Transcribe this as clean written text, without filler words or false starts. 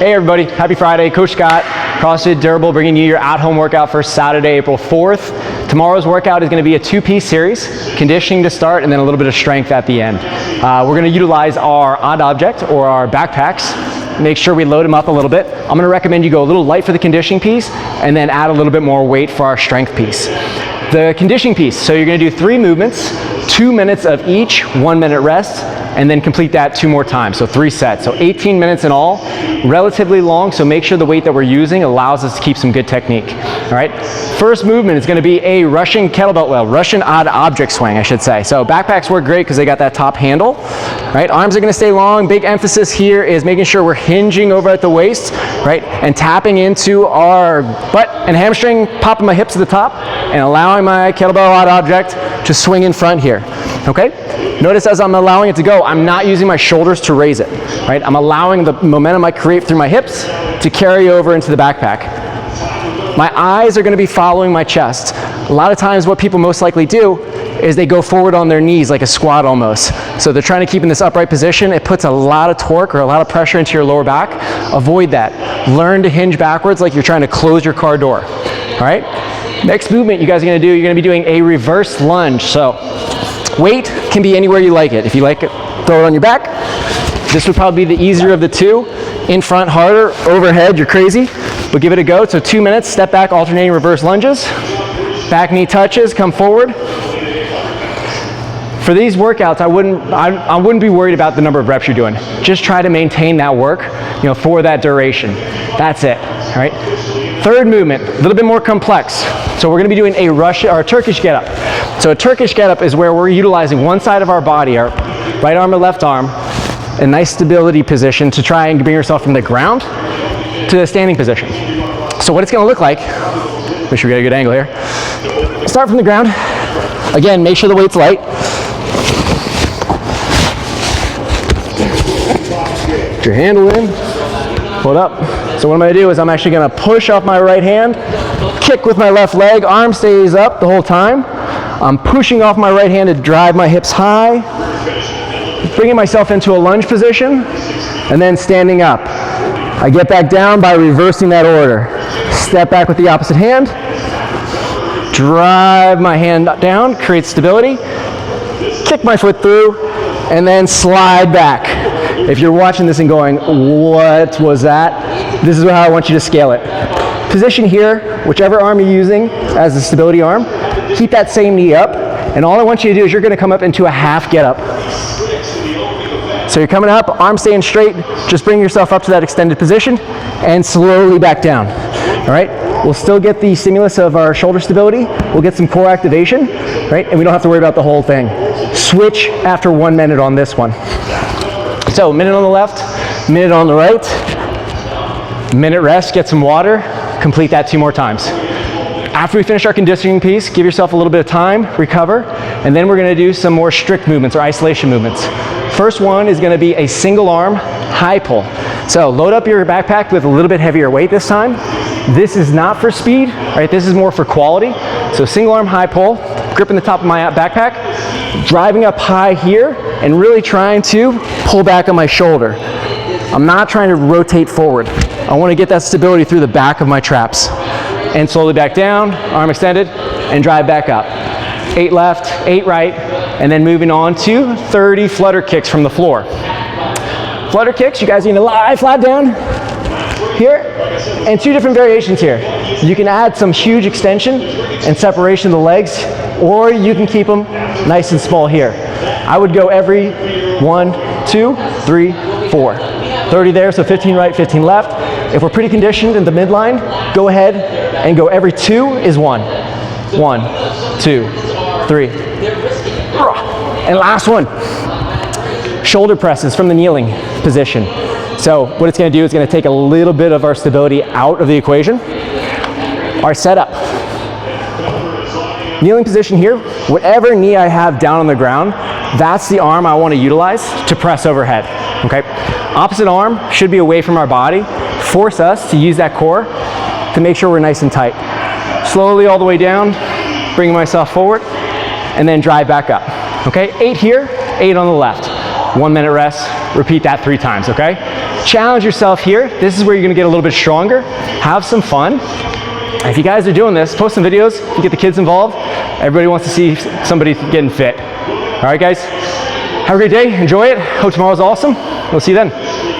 Hey everybody, happy Friday. Coach Scott, CrossFit Durable, bringing you your at-home workout for Saturday, April 4th. Tomorrow's workout is going to be a two-piece series, conditioning to start and then a little bit of strength at the end. We're going to utilize our odd object or our backpacks. Make sure we load them up a little bit. I'm going to recommend you go a little light for the conditioning piece and then add a little bit more weight for our strength piece. The conditioning piece, so you're going to do 3 movements, 2 minutes of each, 1 minute rest, and then complete that 2 more times, so 3 sets. So 18 minutes in all, relatively long, so make sure the weight that we're using allows us to keep some good technique. All right, first movement is gonna be a Russian kettlebell, well, Russian odd object swing, I should say. So backpacks work great because they got that top handle, right? Arms are gonna stay long. Big emphasis here is making sure we're hinging over at the waist, right? And tapping into our butt and hamstring, popping my hips to the top, and allowing my kettlebell odd object to swing in front here, okay? Notice as I'm allowing it to go, I'm not using my shoulders to raise it, right? I'm allowing the momentum I create through my hips to carry over into the backpack. My eyes are gonna be following my chest. A lot of times what people most likely do is they go forward on their knees like a squat almost. So they're trying to keep in this upright position. It puts a lot of torque or a lot of pressure into your lower back. Avoid that. Learn to hinge backwards like you're trying to close your car door, all right? Next movement you guys are gonna do, you're gonna be doing a reverse lunge. So weight can be anywhere you like it. If you like it, throw it on your back. This would probably be the easier of the two. In front harder, overhead, you're crazy, but give it a go. So 2 minutes, step back, alternating reverse lunges. Back knee touches, come forward. For these workouts, I wouldn't be worried about the number of reps you're doing. Just try to maintain that work, for that duration. That's it, all right? Third movement, a little bit more complex. So we're gonna be doing a Russian or a Turkish get up. So a Turkish get up is where we're utilizing one side of our body, our right arm or left arm, a nice stability position to try and bring yourself from the ground to a standing position. So what it's gonna look like, make sure we get a good angle here. Start from the ground. Again, make sure the weight's light. Put your handle in, hold up. So what I'm gonna do is I'm actually gonna push off my right hand, kick with my left leg, arm stays up the whole time. I'm pushing off my right hand to drive my hips high, bringing myself into a lunge position, and then standing up. I get back down by reversing that order. Step back with the opposite hand, drive my hand down, create stability, kick my foot through, and then slide back. If you're watching this and going, what was that? This is how I want you to scale it. Position here, whichever arm you're using as the stability arm, keep that same knee up, and all I want you to do is you're gonna come up into a half get up. So you're coming up, arm staying straight, just bring yourself up to that extended position, and slowly back down, all right? We'll still get the stimulus of our shoulder stability, we'll get some core activation, right? And we don't have to worry about the whole thing. Switch after 1 minute on this one. So minute on the left, minute on the right, minute rest, get some water, complete that 2 more times. After we finish our conditioning piece, give yourself a little bit of time, recover, and then we're gonna do some more strict movements or isolation movements. First one is gonna be a single arm high pull. So load up your backpack with a little bit heavier weight this time. This is not for speed, right? This is more for quality. So single arm high pull, gripping the top of my backpack, driving up high here, and really trying to pull back on my shoulder. I'm not trying to rotate forward. I wanna get that stability through the back of my traps. And slowly back down, arm extended, and drive back up. 8 left, 8 right, and then moving on to 30 flutter kicks from the floor. Flutter kicks, you guys need to lie flat down here, and 2 different variations here. You can add some huge extension and separation of the legs, or you can keep them nice and small here. I would go every 1, 2, 3, 4. 30 there, so 15 right, 15 left. If we're pretty conditioned in the midline, go ahead and go every 2 is 1. 1, 2, 3. And last one, shoulder presses from the kneeling position. So what it's gonna do is gonna take a little bit of our stability out of the equation. Our setup. Kneeling position here, whatever knee I have down on the ground, that's the arm I wanna utilize to press overhead, okay? Opposite arm should be away from our body. Force us to use that core to make sure we're nice and tight. Slowly all the way down, bringing myself forward, and then drive back up. Okay, 8 here, 8 on the left. 1 minute rest, repeat that 3 times, okay? Challenge yourself here. This is where you're gonna get a little bit stronger. Have some fun. And if you guys are doing this, post some videos, you get the kids involved. Everybody wants to see somebody getting fit. All right, guys, have a great day, enjoy it. Hope tomorrow's awesome. We'll see you then.